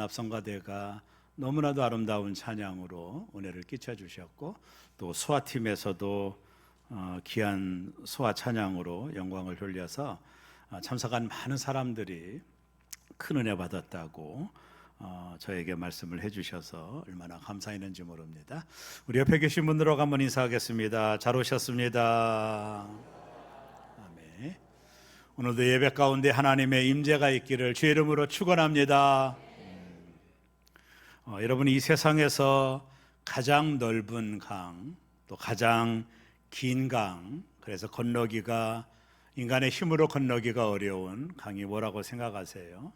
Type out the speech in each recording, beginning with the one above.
합성가대가 너무나도 아름다운 찬양으로 은혜를 끼쳐주셨고, 또 소아팀에서도 귀한 소아 찬양으로 영광을 돌려서 참석한 많은 사람들이 큰 은혜 받았다고 저에게 말씀을 해주셔서 얼마나 감사했는지 모릅니다. 우리 옆에 계신 분들하고 한번 인사하겠습니다. 잘 오셨습니다. 아멘. 오늘도 예배 가운데 하나님의 임재가 있기를 주의 이름으로 축원합니다. 여러분, 이 세상에서 가장 넓은 강, 또 가장 긴 강, 그래서 건너기가, 인간의 힘으로 건너기가 어려운 강이 뭐라고 생각하세요?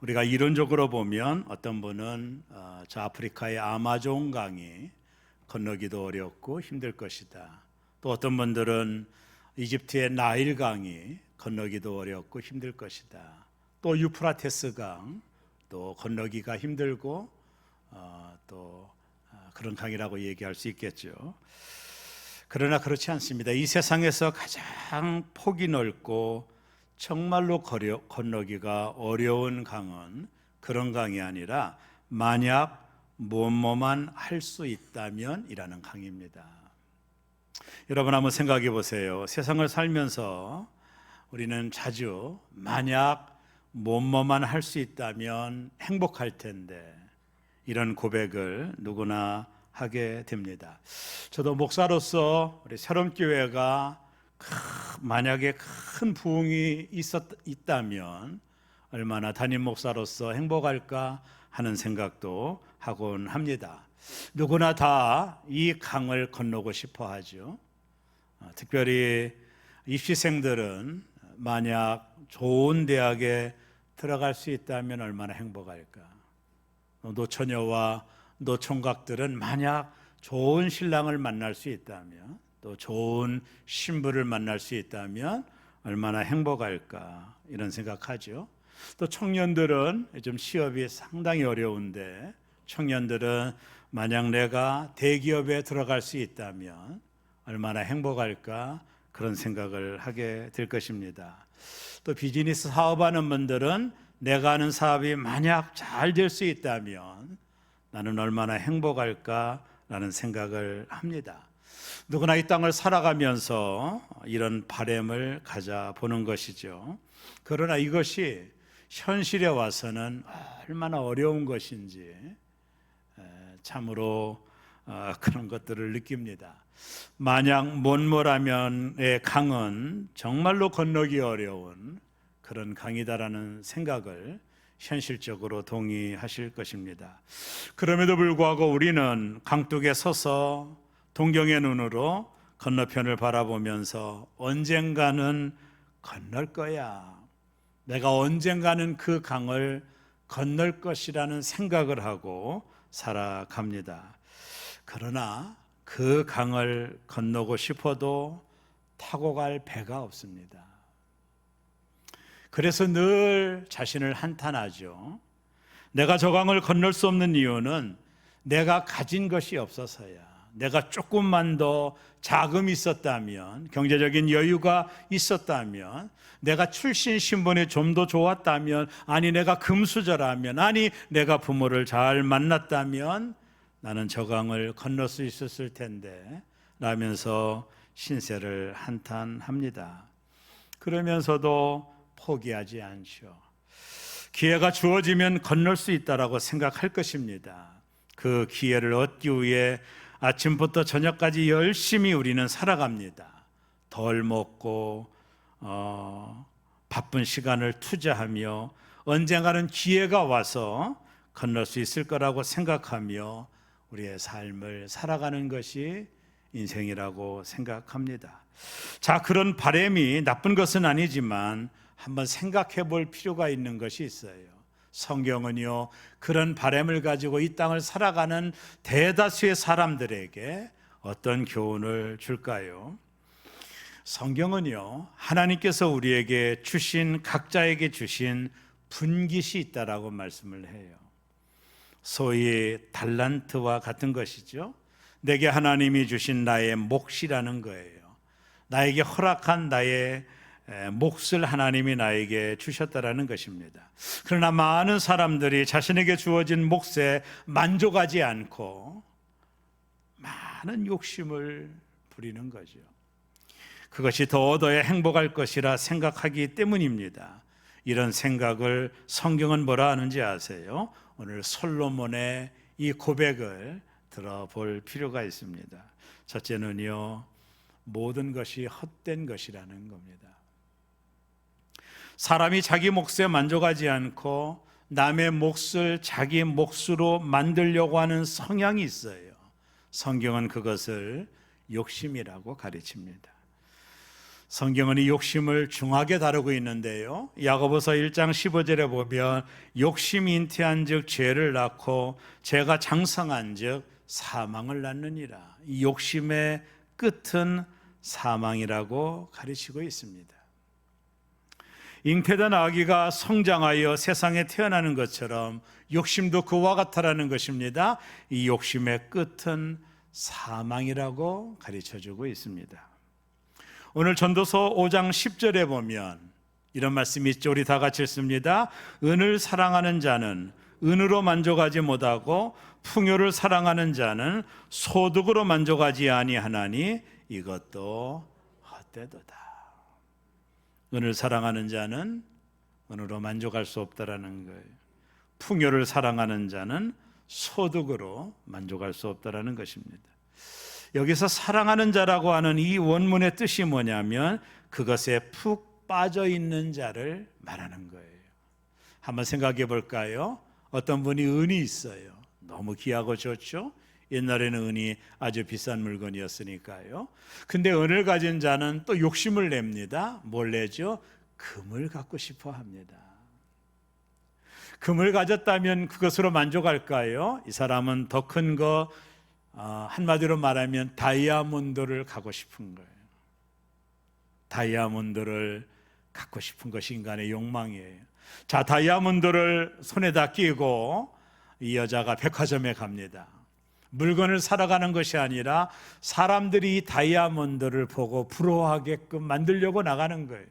우리가 이론적으로 보면 어떤 분은 저 아프리카의 아마존 강이 건너기도 어렵고 힘들 것이다. 또 어떤 분들은 이집트의 나일 강이 건너기도 어렵고 힘들 것이다. 또 유프라테스 강, 또 건너기가 힘들고 그런 강이라고 얘기할 수 있겠죠. 그러나 그렇지 않습니다. 이 세상에서 가장 폭이 넓고 정말로 건너기가 어려운 강은 그런 강이 아니라 만약 뭐뭐만 할 수 있다면 이라는 강입니다. 여러분, 한번 생각해 보세요. 세상을 살면서 우리는 자주 만약 뭐뭐만 할 수 있다면 행복할 텐데, 이런 고백을 누구나 하게 됩니다. 저도 목사로서 우리 새롬교회가 만약에 큰 부흥이 있다면 얼마나 담임 목사로서 행복할까 하는 생각도 하곤 합니다. 누구나 다 이 강을 건너고 싶어 하죠. 특별히 입시생들은 만약 좋은 대학에 들어갈 수 있다면 얼마나 행복할까. 노처녀와 노총각들은 만약 좋은 신랑을 만날 수 있다면, 또 좋은 신부를 만날 수 있다면 얼마나 행복할까, 이런 생각하죠. 또 청년들은 좀 시업이 상당히 어려운데, 청년들은 만약 내가 대기업에 들어갈 수 있다면 얼마나 행복할까, 그런 생각을 하게 될 것입니다. 또 비즈니스 사업하는 분들은 내가 하는 사업이 만약 잘 될 수 있다면 나는 얼마나 행복할까라는 생각을 합니다. 누구나 이 땅을 살아가면서 이런 바람을 가져보는 것이죠. 그러나 이것이 현실에 와서는 얼마나 어려운 것인지 참으로 그런 것들을 느낍니다. 만약 못모라면의 강은 정말로 건너기 어려운 그런 강이다라는 생각을 현실적으로 동의하실 것입니다. 그럼에도 불구하고 우리는 강둑에 서서 동경의 눈으로 건너편을 바라보면서 언젠가는 건널 거야, 내가 언젠가는 그 강을 건널 것이라는 생각을 하고 살아갑니다. 그러나 그 강을 건너고 싶어도 타고 갈 배가 없습니다. 그래서 늘 자신을 한탄하죠. 내가 저 강을 건널 수 없는 이유는 내가 가진 것이 없어서야. 내가 조금만 더 자금이 있었다면, 경제적인 여유가 있었다면, 내가 출신 신분이 좀 더 좋았다면, 아니 내가 금수저라면, 아니 내가 부모를 잘 만났다면 나는 저 강을 건널 수 있었을 텐데 라면서 신세를 한탄합니다. 그러면서도 포기하지 않죠. 기회가 주어지면 건널 수 있다라고 생각할 것입니다. 그 기회를 얻기 위해 아침부터 저녁까지 열심히 우리는 살아갑니다. 덜 먹고 바쁜 시간을 투자하며 언젠가는 기회가 와서 건널 수 있을 거라고 생각하며 우리의 삶을 살아가는 것이 인생이라고 생각합니다. 자, 그런 바람이 나쁜 것은 아니지만 한번 생각해 볼 필요가 있는 것이 있어요. 성경은요, 그런 바람을 가지고 이 땅을 살아가는 대다수의 사람들에게 어떤 교훈을 줄까요? 성경은요, 하나님께서 우리에게 주신, 각자에게 주신 분깃이 있다라고 말씀을 해요. 소위 달란트와 같은 것이죠. 내게 하나님이 주신 나의 몫이라는 거예요. 나에게 허락한 나의 몫을 하나님이 나에게 주셨다라는 것입니다. 그러나 많은 사람들이 자신에게 주어진 몫에 만족하지 않고 많은 욕심을 부리는 거죠. 그것이 더 얻어야 행복할 것이라 생각하기 때문입니다. 이런 생각을 성경은 뭐라 하는지 아세요? 오늘 솔로몬의 이 고백을 들어볼 필요가 있습니다. 첫째는요, 모든 것이 헛된 것이라는 겁니다. 사람이 자기 몫에 만족하지 않고 남의 몫을 자기 몫으로 만들려고 하는 성향이 있어요. 성경은 그것을 욕심이라고 가르칩니다. 성경은 이 욕심을 중하게 다루고 있는데요, 야고보서 1장 15절에 보면 욕심이 잉태한 즉 죄를 낳고 죄가 장성한 즉 사망을 낳느니라. 이 욕심의 끝은 사망이라고 가르치고 있습니다. 잉태된 아기가 성장하여 세상에 태어나는 것처럼 욕심도 그와 같다라는 것입니다. 이 욕심의 끝은 사망이라고 가르쳐주고 있습니다. 오늘 전도서 5장 10절에 보면 이런 말씀이 있죠. 우리 다 같이 읽습니다. 은을 사랑하는 자는 은으로 만족하지 못하고 풍요를 사랑하는 자는 소득으로 만족하지 아니하나니 이것도 헛되도다. 은을 사랑하는 자는 은으로 만족할 수 없다라는 거예요. 풍요를 사랑하는 자는 소득으로 만족할 수 없다라는 것입니다. 여기서 사랑하는 자라고 하는 이 원문의 뜻이 뭐냐면 그것에 푹 빠져 있는 자를 말하는 거예요. 한번 생각해 볼까요? 어떤 분이 은이 있어요. 너무 귀하고 좋죠? 옛날에는 은이 아주 비싼 물건이었으니까요. 근데 은을 가진 자는 또 욕심을 냅니다. 뭘 내죠? 금을 갖고 싶어 합니다. 금을 가졌다면 그것으로 만족할까요? 이 사람은 더 큰 거, 한마디로 말하면 다이아몬드를 갖고 싶은 거예요. 다이아몬드를 갖고 싶은 것이 인간의 욕망이에요. 자, 다이아몬드를 손에다 끼고 이 여자가 백화점에 갑니다. 물건을 사러 가는 것이 아니라 사람들이 이 다이아몬드를 보고 부러워하게끔 만들려고 나가는 거예요.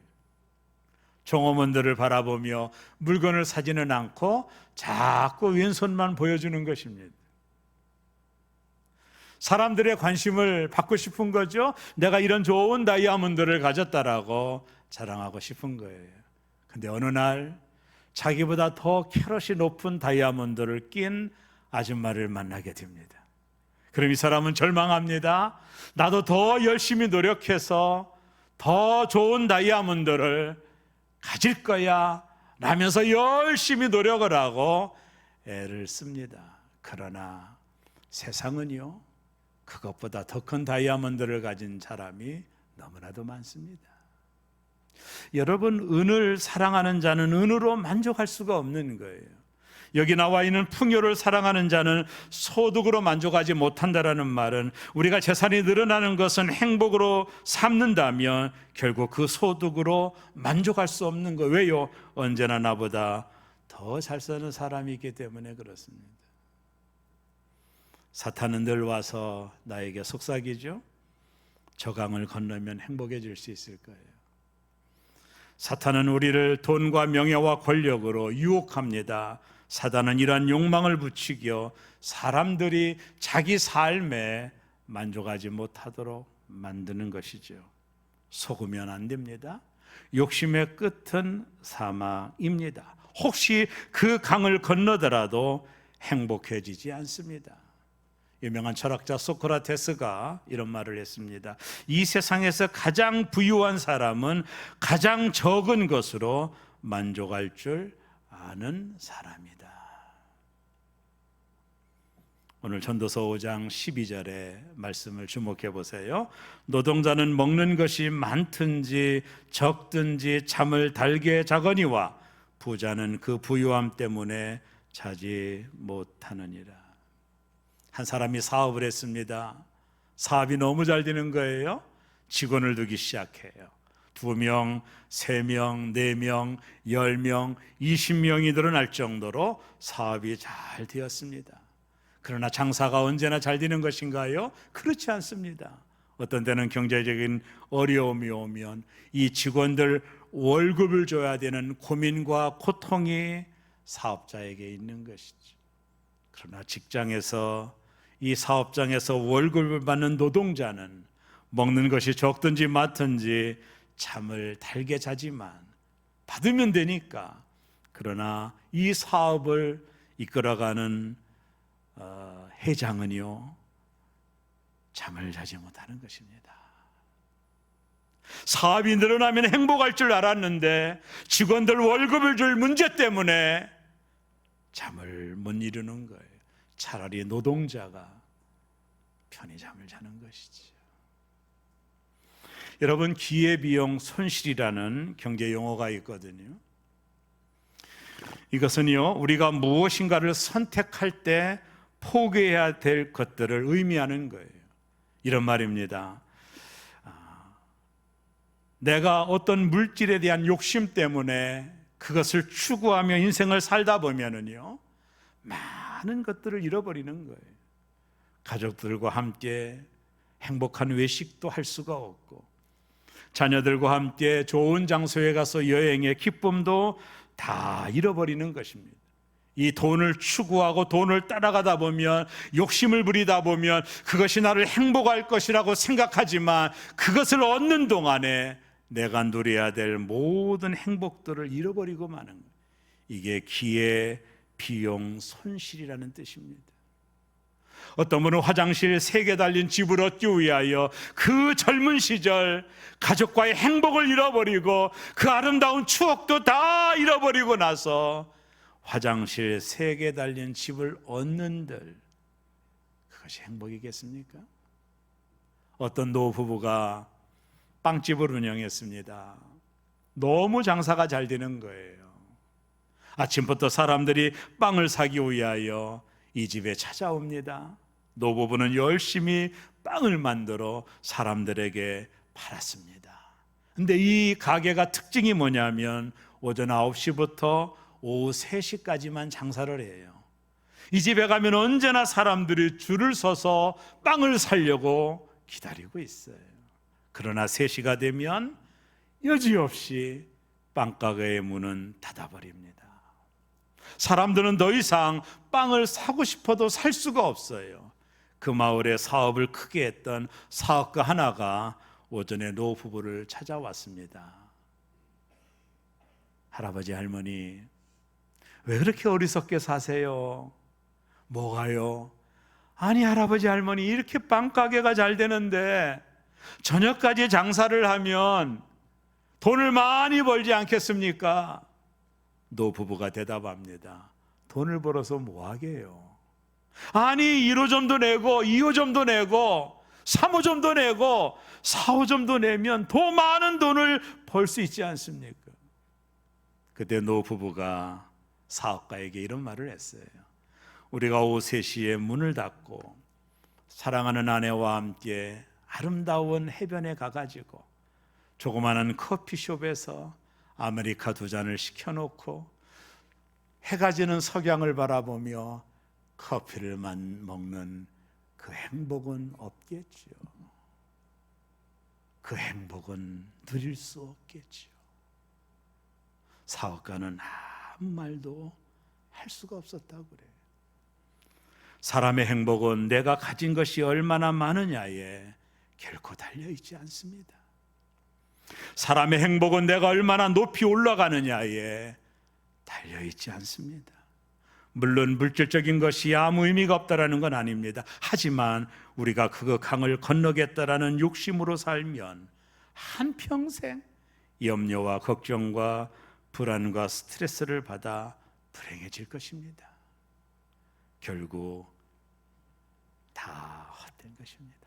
종업원들을 바라보며 물건을 사지는 않고 자꾸 왼손만 보여주는 것입니다. 사람들의 관심을 받고 싶은 거죠. 내가 이런 좋은 다이아몬드를 가졌다라고 자랑하고 싶은 거예요. 근데 어느 날 자기보다 더 캐럿이 높은 다이아몬드를 낀 아줌마를 만나게 됩니다. 그럼 이 사람은 절망합니다. 나도 더 열심히 노력해서 더 좋은 다이아몬드를 가질 거야 라면서 열심히 노력을 하고 애를 씁니다. 그러나 세상은요, 그것보다 더 큰 다이아몬드를 가진 사람이 너무나도 많습니다. 여러분, 은을 사랑하는 자는 은으로 만족할 수가 없는 거예요. 여기 나와 있는 풍요를 사랑하는 자는 소득으로 만족하지 못한다라는 말은 우리가 재산이 늘어나는 것은 행복으로 삼는다면 결국 그 소득으로 만족할 수 없는 거예요. 왜요? 언제나 나보다 더 잘 사는 사람이 있기 때문에 그렇습니다. 사탄은 늘 와서 나에게 속삭이죠. 저 강을 건너면 행복해질 수 있을 거예요. 사탄은 우리를 돈과 명예와 권력으로 유혹합니다. 사단은 이러한 욕망을 부추겨 사람들이 자기 삶에 만족하지 못하도록 만드는 것이죠. 속으면 안 됩니다. 욕심의 끝은 사망입니다. 혹시 그 강을 건너더라도 행복해지지 않습니다. 유명한 철학자 소크라테스가 이런 말을 했습니다. 이 세상에서 가장 부유한 사람은 가장 적은 것으로 만족할 줄 아는 사람이다. 오늘 전도서 5장 12절의 말씀을 주목해 보세요. 노동자는 먹는 것이 많든지 적든지 잠을 달게 자거니와 부자는 그 부유함 때문에 자지 못하느니라. 한 사람이 사업을 했습니다. 사업이 너무 잘 되는 거예요. 직원을 두기 시작해요. 2명, 3명, 4명, 10명, 20명이 늘어날 정도로 사업이 잘 되었습니다. 그러나 장사가 언제나 잘 되는 것인가요? 그렇지 않습니다. 어떤 때는 경제적인 어려움이 오면 이 직원들 월급을 줘야 되는 고민과 고통이 사업자에게 있는 것이죠. 그러나 직장에서, 이 사업장에서 월급을 받는 노동자는 먹는 것이 적든지 많든지 잠을 달게 자지만 받으면 되니까, 그러나 이 사업을 이끌어가는 회장은요, 잠을 자지 못하는 것입니다. 사업이 늘어나면 행복할 줄 알았는데 직원들 월급을 줄 문제 때문에 잠을 못 이루는 거예요. 차라리 노동자가 편히 잠을 자는 것이죠. 여러분, 기회비용 손실이라는 경제 용어가 있거든요. 이것은요, 우리가 무엇인가를 선택할 때 포기해야 될 것들을 의미하는 거예요. 이런 말입니다. 내가 어떤 물질에 대한 욕심 때문에 그것을 추구하며 인생을 살다 보면은요, 많은 것들을 잃어버리는 거예요. 가족들과 함께 행복한 외식도 할 수가 없고, 자녀들과 함께 좋은 장소에 가서 여행의 기쁨도 다 잃어버리는 것입니다. 이 돈을 추구하고 돈을 따라가다 보면, 욕심을 부리다 보면 그것이 나를 행복할 것이라고 생각하지만 그것을 얻는 동안에 내가 누려야 될 모든 행복들을 잃어버리고 마는 거예요. 이게 기회 비용 손실이라는 뜻입니다. 어떤 분은 화장실 3개 달린 집을 얻기 위하여 그 젊은 시절 가족과의 행복을 잃어버리고 그 아름다운 추억도 다 잃어버리고 나서 화장실 3개 달린 집을 얻는들, 그것이 행복이겠습니까? 어떤 노부부가 빵집을 운영했습니다. 너무 장사가 잘 되는 거예요. 아침부터 사람들이 빵을 사기 위하여 이 집에 찾아옵니다. 노부부는 열심히 빵을 만들어 사람들에게 팔았습니다. 근데 이 가게가 특징이 뭐냐면 오전 9시부터 오후 3시까지만 장사를 해요. 이 집에 가면 언제나 사람들이 줄을 서서 빵을 사려고 기다리고 있어요. 그러나 3시가 되면 여지없이 빵가게의 문은 닫아버립니다. 사람들은 더 이상 빵을 사고 싶어도 살 수가 없어요. 그 마을에 사업을 크게 했던 사업가 하나가 오전에 노부부를 찾아왔습니다. 할아버지, 할머니, 왜 그렇게 어리석게 사세요? 뭐가요? 아니, 할아버지, 할머니, 이렇게 빵가게가 잘 되는데 저녁까지 장사를 하면 돈을 많이 벌지 않겠습니까? 노부부가 대답합니다. 돈을 벌어서 뭐 하게요? 아니, 1호점도 내고 2호점도 내고 3호점도 내고 4호점도 내면 더 많은 돈을 벌 수 있지 않습니까? 그때 노부부가 사업가에게 이런 말을 했어요. 우리가 오후 3시에 문을 닫고 사랑하는 아내와 함께 아름다운 해변에 가가지고 조그마한 커피숍에서 아메리카 2잔을 시켜놓고 해가 지는 석양을 바라보며 커피를만 먹는 그 행복은 없겠죠. 그 행복은 누릴 수 없겠죠. 사업가는 아무 말도 할 수가 없었다고 그래요. 사람의 행복은 내가 가진 것이 얼마나 많으냐에 결코 달려있지 않습니다. 사람의 행복은 내가 얼마나 높이 올라가느냐에 달려있지 않습니다. 물론 물질적인 것이 아무 의미가 없다라는 건 아닙니다. 하지만 우리가 그 강을 건너겠다라는 욕심으로 살면 한평생 염려와 걱정과 불안과 스트레스를 받아 불행해질 것입니다. 결국 다 헛된 것입니다.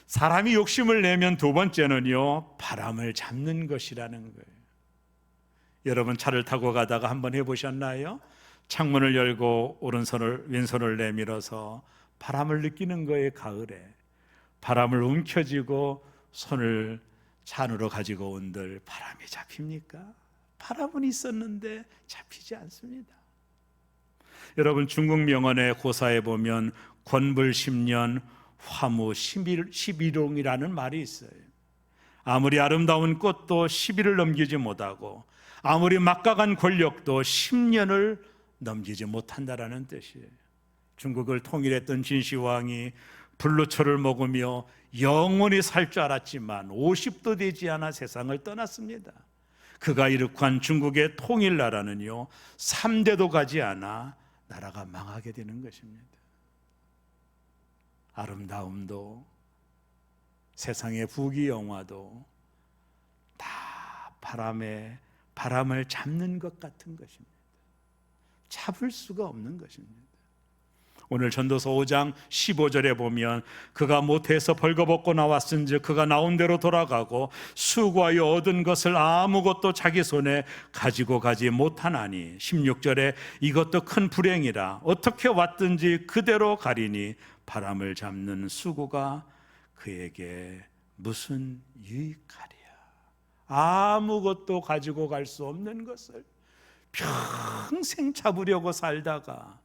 사람이 욕심을 내면 두 번째는요, 바람을 잡는 것이라는 거예요. 여러분, 차를 타고 가다가 한번 해보셨나요? 창문을 열고 오른손을 왼손을 내밀어서 바람을 느끼는 거예요. 가을에 바람을 움켜쥐고 손을 차 안으로 가지고 온들 바람이 잡힙니까? 바람은 있었는데 잡히지 않습니다. 여러분, 중국 명언의 고사에 보면 권불 10년 화무 11홍이라는 말이 있어요. 아무리 아름다운 꽃도 10일을 넘기지 못하고 아무리 막강한 권력도 10년을 넘기지 못한다라는 뜻이에요. 중국을 통일했던 진시황이 불로초를 먹으며 영원히 살 줄 알았지만 50도 되지 않아 세상을 떠났습니다. 그가 이룩한 중국의 통일나라는요 3대도 가지 않아 나라가 망하게 되는 것입니다. 아름다움도 세상의 부귀영화도 다 바람을 잡는 것 같은 것입니다. 잡을 수가 없는 것입니다. 오늘 전도서 5장 15절에 보면 그가 모태에서 벌거벗고 나왔은즉 그가 나온 대로 돌아가고 수고하여 얻은 것을 아무것도 자기 손에 가지고 가지 못하나니 16절에 이것도 큰 불행이라 어떻게 왔든지 그대로 가리니 바람을 잡는 수고가 그에게 무슨 유익하리야. 아무것도 가지고 갈 수 없는 것을 평생 잡으려고 살다가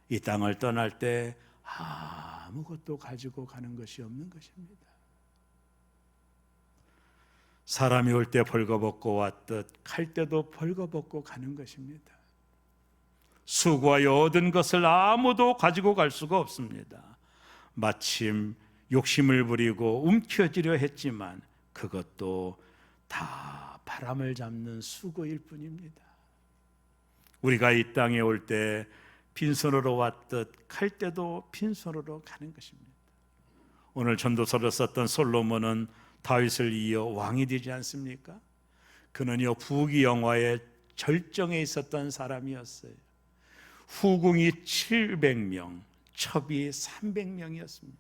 이 땅을 떠날 때 아무것도 가지고 가는 것이 없는 것입니다. 사람이 올 때 벌거벗고 왔듯 갈 때도 벌거벗고 가는 것입니다. 수고하여 얻은 것을 아무도 가지고 갈 수가 없습니다. 마침 욕심을 부리고 움켜쥐려 했지만 그것도 다 바람을 잡는 수고일 뿐입니다. 우리가 이 땅에 올 때 빈손으로 왔듯 갈 때도 빈손으로 가는 것입니다. 오늘 전도서를 썼던 솔로몬은 다윗을 이어 왕이 되지 않습니까? 그는요 부귀영화의 절정에 있었던 사람이었어요. 후궁이 700명, 첩이 300명이었습니다.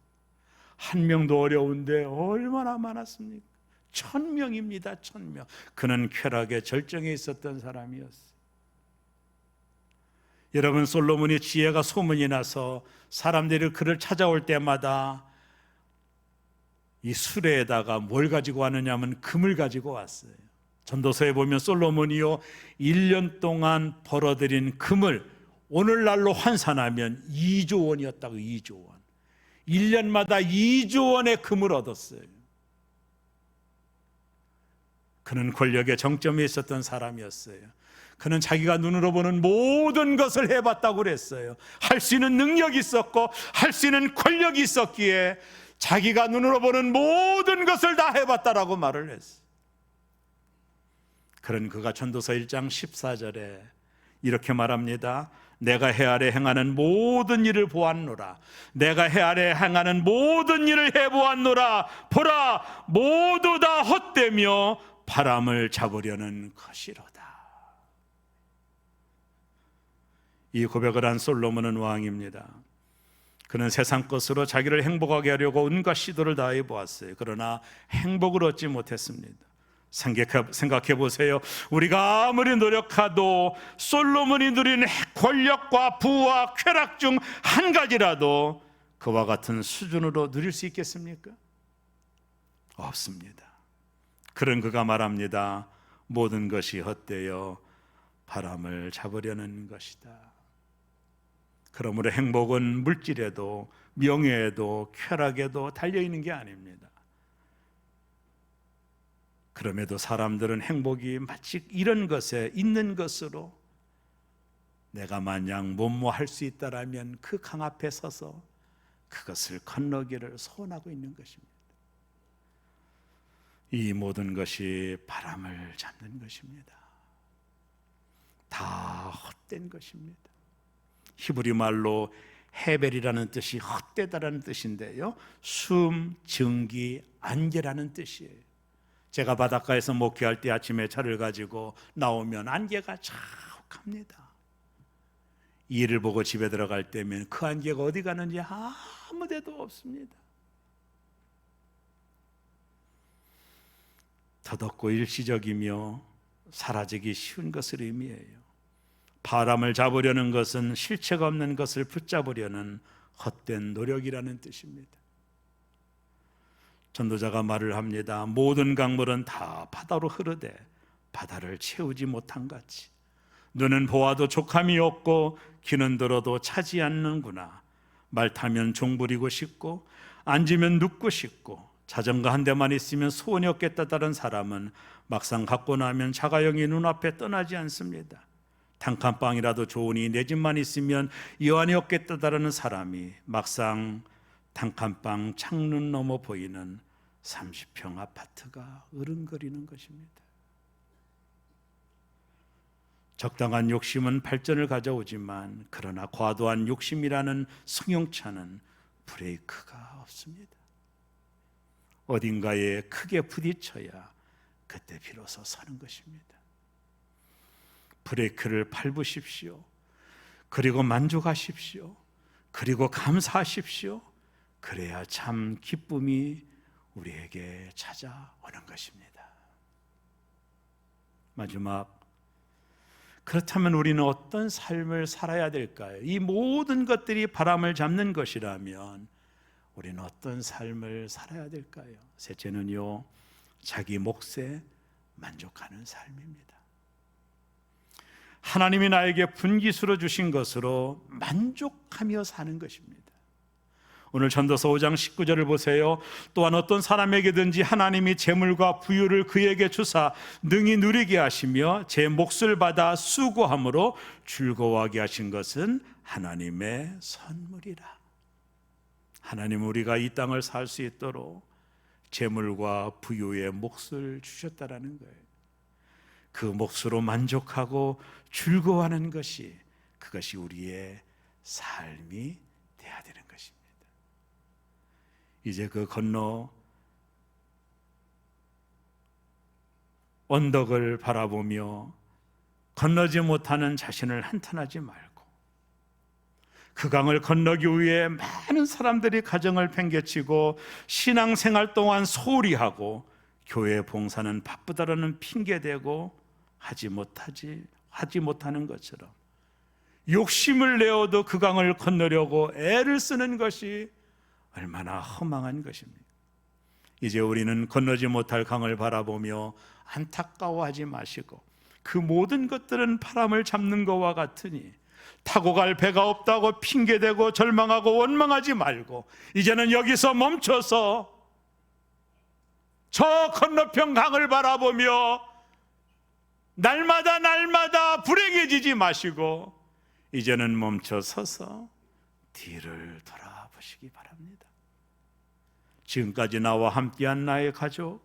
한 명도 어려운데 얼마나 많았습니까? 1000명입니다. 1000명. 그는 쾌락의 절정에 있었던 사람이었어요. 여러분, 솔로몬이 지혜가 소문이 나서 사람들이 그를 찾아올 때마다 이 수레에다가 뭘 가지고 왔느냐면 금을 가지고 왔어요. 전도서에 보면 솔로몬이요 1년 동안 벌어들인 금을 오늘날로 환산하면 2조 원이었다고. 2조 원. 1년마다 2조 원의 금을 얻었어요. 그는 권력의 정점에 있었던 사람이었어요. 그는 자기가 눈으로 보는 모든 것을 해봤다고 그랬어요. 할 수 있는 능력이 있었고 할 수 있는 권력이 있었기에 자기가 눈으로 보는 모든 것을 다 해봤다라고 말을 했어요. 그런 그가 전도서 1장 14절에 이렇게 말합니다. 내가 해 아래 행하는 모든 일을 보았노라. 내가 해 아래 행하는 모든 일을 해보았노라. 보라, 모두 다 헛되며 바람을 잡으려는 것이로다. 이 고백을 한 솔로몬은 왕입니다. 그는 세상 것으로 자기를 행복하게 하려고 온갖 시도를 다해 보았어요. 그러나 행복을 얻지 못했습니다. 생각해 보세요. 우리가 아무리 노력해도 솔로몬이 누린 권력과 부와 쾌락 중 한 가지라도 그와 같은 수준으로 누릴 수 있겠습니까? 없습니다. 그런 그가 말합니다. 모든 것이 헛되어 바람을 잡으려는 것이다. 그러므로 행복은 물질에도 명예에도 쾌락에도 달려있는 게 아닙니다. 그럼에도 사람들은 행복이 마치 이런 것에 있는 것으로 내가 만약 뭐할 수 있다라면 그 강 앞에 서서 그것을 건너기를 소원하고 있는 것입니다. 이 모든 것이 바람을 잡는 것입니다. 다 헛된 것입니다. 히브리 말로 헤벨이라는 뜻이 헛되다라는 뜻인데요, 숨, 증기, 안개라는 뜻이에요. 제가 바닷가에서 목회할 때 아침에 차를 가지고 나오면 안개가 자욱합니다. 일을 보고 집에 들어갈 때면 그 안개가 어디 가는지 아무 데도 없습니다. 더덥고 일시적이며 사라지기 쉬운 것을 의미해요. 바람을 잡으려는 것은 실체가 없는 것을 붙잡으려는 헛된 노력이라는 뜻입니다. 전도자가 말을 합니다. 모든 강물은 다 바다로 흐르되 바다를 채우지 못한 같이 눈은 보아도 족함이 없고 귀는 들어도 차지 않는구나. 말 타면 종 부리고 싶고 앉으면 눕고 싶고 자전거 한 대만 있으면 소원이 없겠다는 사람은 막상 갖고 나면 자가용이 눈앞에 떠나지 않습니다. 단칸방이라도 좋으니 내 집만 있으면 여한이 없겠다는 사람이 막상 단칸방 창문 너머 보이는 30평 아파트가 어른거리는 것입니다. 적당한 욕심은 발전을 가져오지만 그러나 과도한 욕심이라는 승용차는 브레이크가 없습니다. 어딘가에 크게 부딪혀야 그때 비로소 서는 것입니다. 브레이크를 밟으십시오. 그리고 만족하십시오. 그리고 감사하십시오. 그래야 참 기쁨이 우리에게 찾아오는 것입니다. 마지막, 그렇다면 우리는 어떤 삶을 살아야 될까요? 이 모든 것들이 바람을 잡는 것이라면 우리는 어떤 삶을 살아야 될까요? 셋째는요, 자기 몫에 만족하는 삶입니다. 하나님이 나에게 분깃으로 주신 것으로 만족하며 사는 것입니다. 오늘 전도서 5장 19절을 보세요. 또한 어떤 사람에게든지 하나님이 재물과 부유를 그에게 주사 능히 누리게 하시며 제 몫을 받아 수고함으로 즐거워하게 하신 것은 하나님의 선물이라. 하나님, 우리가 이 땅을 살 수 있도록 재물과 부유의 몫을 주셨다라는 거예요. 그 몫으로 만족하고 즐거워하는 것이, 그것이 우리의 삶이 되어야 되는 것입니다. 이제 그 건너 언덕을 바라보며 건너지 못하는 자신을 한탄하지 말고, 그 강을 건너기 위해 많은 사람들이 가정을 팽개치고 신앙생활 동안 소홀히 하고 교회 봉사는 바쁘다라는 핑계대고 하지 못하는 것처럼 욕심을 내어도 그 강을 건너려고 애를 쓰는 것이 얼마나 허망한 것입니까? 이제 우리는 건너지 못할 강을 바라보며 안타까워하지 마시고, 그 모든 것들은 바람을 잡는 것과 같으니 타고 갈 배가 없다고 핑계대고 절망하고 원망하지 말고 이제는 여기서 멈춰서 저 건너편 강을 바라보며 날마다 불행해지지 마시고 이제는 멈춰 서서 뒤를 돌아보시기 바랍니다. 지금까지 나와 함께한 나의 가족,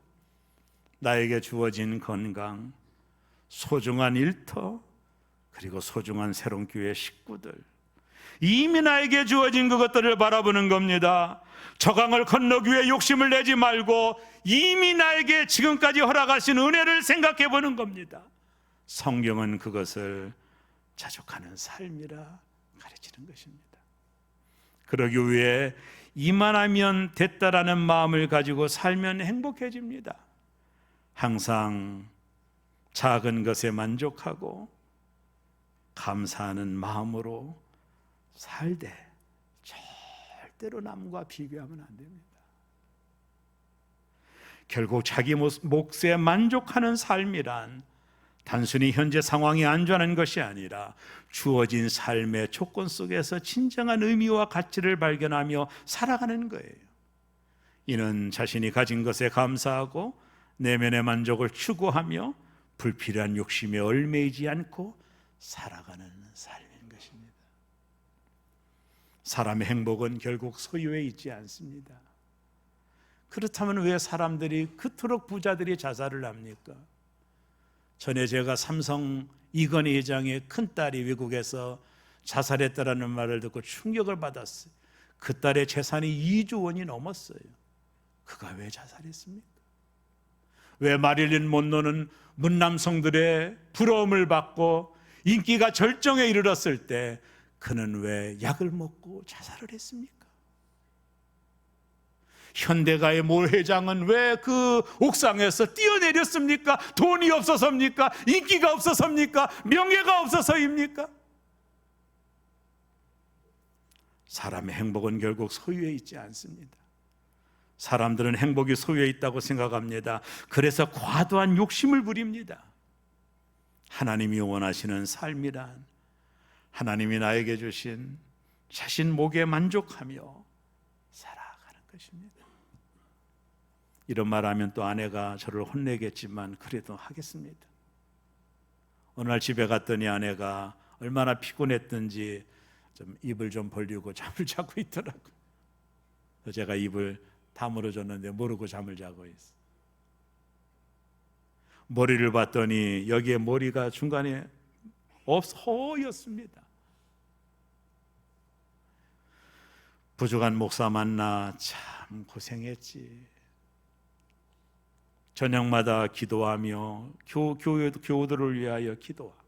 나에게 주어진 건강, 소중한 일터, 그리고 소중한 새롬교회 식구들, 이미 나에게 주어진 그것들을 바라보는 겁니다. 저 강을 건너기 위해 욕심을 내지 말고 이미 나에게 지금까지 허락하신 은혜를 생각해 보는 겁니다. 성경은 그것을 자족하는 삶이라 가르치는 것입니다. 그러기 위해 이만하면 됐다라는 마음을 가지고 살면 행복해집니다. 항상 작은 것에 만족하고 감사하는 마음으로 살되 절대로 남과 비교하면 안 됩니다. 결국 자기 몫에 만족하는 삶이란 단순히 현재 상황이 안전한 것이 아니라 주어진 삶의 조건 속에서 진정한 의미와 가치를 발견하며 살아가는 거예요. 이는 자신이 가진 것에 감사하고 내면의 만족을 추구하며 불필요한 욕심에 얽매이지 않고 살아가는 삶인 것입니다. 사람의 행복은 결국 소유에 있지 않습니다. 그렇다면 왜 사람들이 그토록 부자들이 자살을 합니까? 전에 제가 삼성 이건희 회장의 큰딸이 외국에서 자살했다라는 말을 듣고 충격을 받았어요. 그 딸의 재산이 2조 원이 넘었어요. 그가 왜 자살했습니까? 왜 마릴린 monroe는 문남성들의 부러움을 받고 인기가 절정에 이르렀을 때 그는 왜 약을 먹고 자살을 했습니까? 현대가의 모 회장은 왜 그 옥상에서 뛰어내렸습니까? 돈이 없어서입니까? 인기가 없어서입니까? 명예가 없어서입니까? 사람의 행복은 결국 소유에 있지 않습니다. 사람들은 행복이 소유에 있다고 생각합니다. 그래서 과도한 욕심을 부립니다. 하나님이 원하시는 삶이란 하나님이 나에게 주신 자신 목에 만족하며 살아가는 것입니다. 이런 말하면 또 아내가 저를 혼내겠지만 그래도 하겠습니다. 어느 날 집에 갔더니 아내가 얼마나 피곤했던지 좀 입을 좀 벌리고 잠을 자고 있더라고요. 그래서 제가 입을 다물어 줬는데 모르고 잠을 자고 있어. 머리를 봤더니 여기에 머리가 중간에 허였습니다. 부족한 목사 만나 참 고생했지. 저녁마다 기도하며 교우들을 위하여 기도하고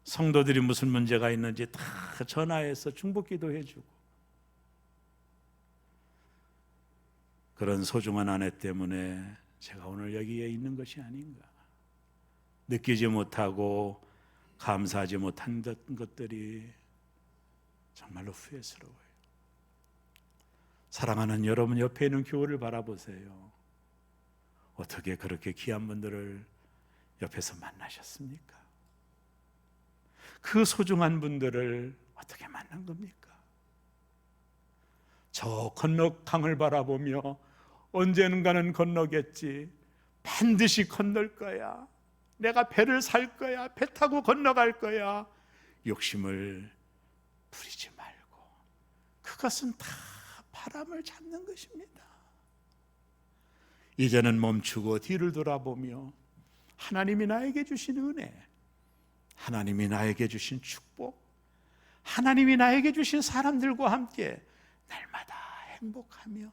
성도들이 무슨 문제가 있는지 다 전화해서 중보 기도해주고 그런 소중한 아내 때문에 제가 오늘 여기에 있는 것이 아닌가. 느끼지 못하고 감사하지 못한 것들이 정말로 후회스러워요. 사랑하는 여러분, 옆에 있는 교우를 바라보세요. 어떻게 그렇게 귀한 분들을 옆에서 만나셨습니까? 그 소중한 분들을 어떻게 만난 겁니까? 저 건너 강을 바라보며 언젠가는 건너겠지, 반드시 건널 거야, 내가 배를 살 거야, 배 타고 건너갈 거야, 욕심을 부리지 말고 그것은 다 바람을 잡는 것입니다. 이제는 멈추고 뒤를 돌아보며 하나님이 나에게 주신 은혜, 하나님이 나에게 주신 축복, 하나님이 나에게 주신 사람들과 함께 날마다 행복하며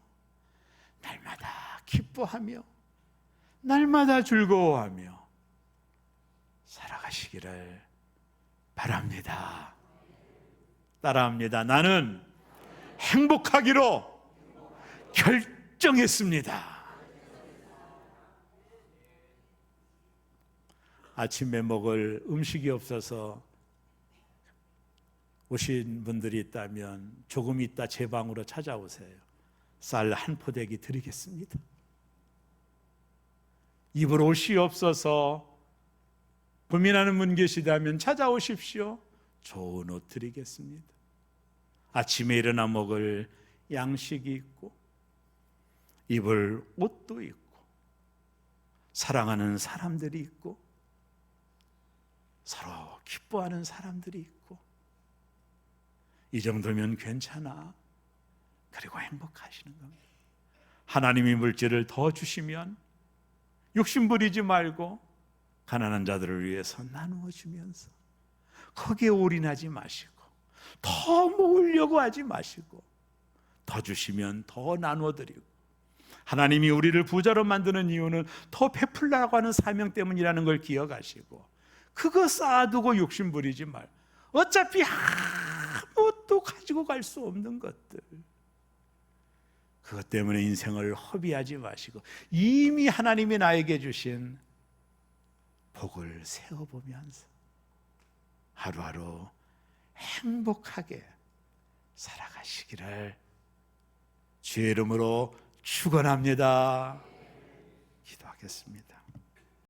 날마다 기뻐하며 날마다 즐거워하며 살아가시기를 바랍니다. 따라합니다. 나는 행복하기로 결정했습니다. 아침에 먹을 음식이 없어서 오신 분들이 있다면 조금 있다 제 방으로 찾아오세요. 쌀 한 포대기 드리겠습니다. 입을 옷이 없어서 고민하는 분 계시다면 찾아오십시오. 좋은 옷 드리겠습니다. 아침에 일어나 먹을 양식이 있고 입을 옷도 있고 사랑하는 사람들이 있고 서로 기뻐하는 사람들이 있고 이 정도면 괜찮아. 그리고 행복하시는 겁니다. 하나님이 물질을 더 주시면 욕심 부리지 말고 가난한 자들을 위해서 나누어 주면서 거기에 올인하지 마시고 더 모으려고 하지 마시고 더 주시면 더 나누어 드리고 하나님이 우리를 부자로 만드는 이유는 더 베풀라고 하는 사명 때문이라는 걸 기억하시고 그거 쌓아두고 욕심 부리지 말고 어차피 아무것도 가지고 갈 수 없는 것들 그것 때문에 인생을 허비하지 마시고 이미 하나님이 나에게 주신 복을 세어보면서 하루하루 행복하게 살아가시기를 주의 이름으로 축원합니다. 기도하겠습니다.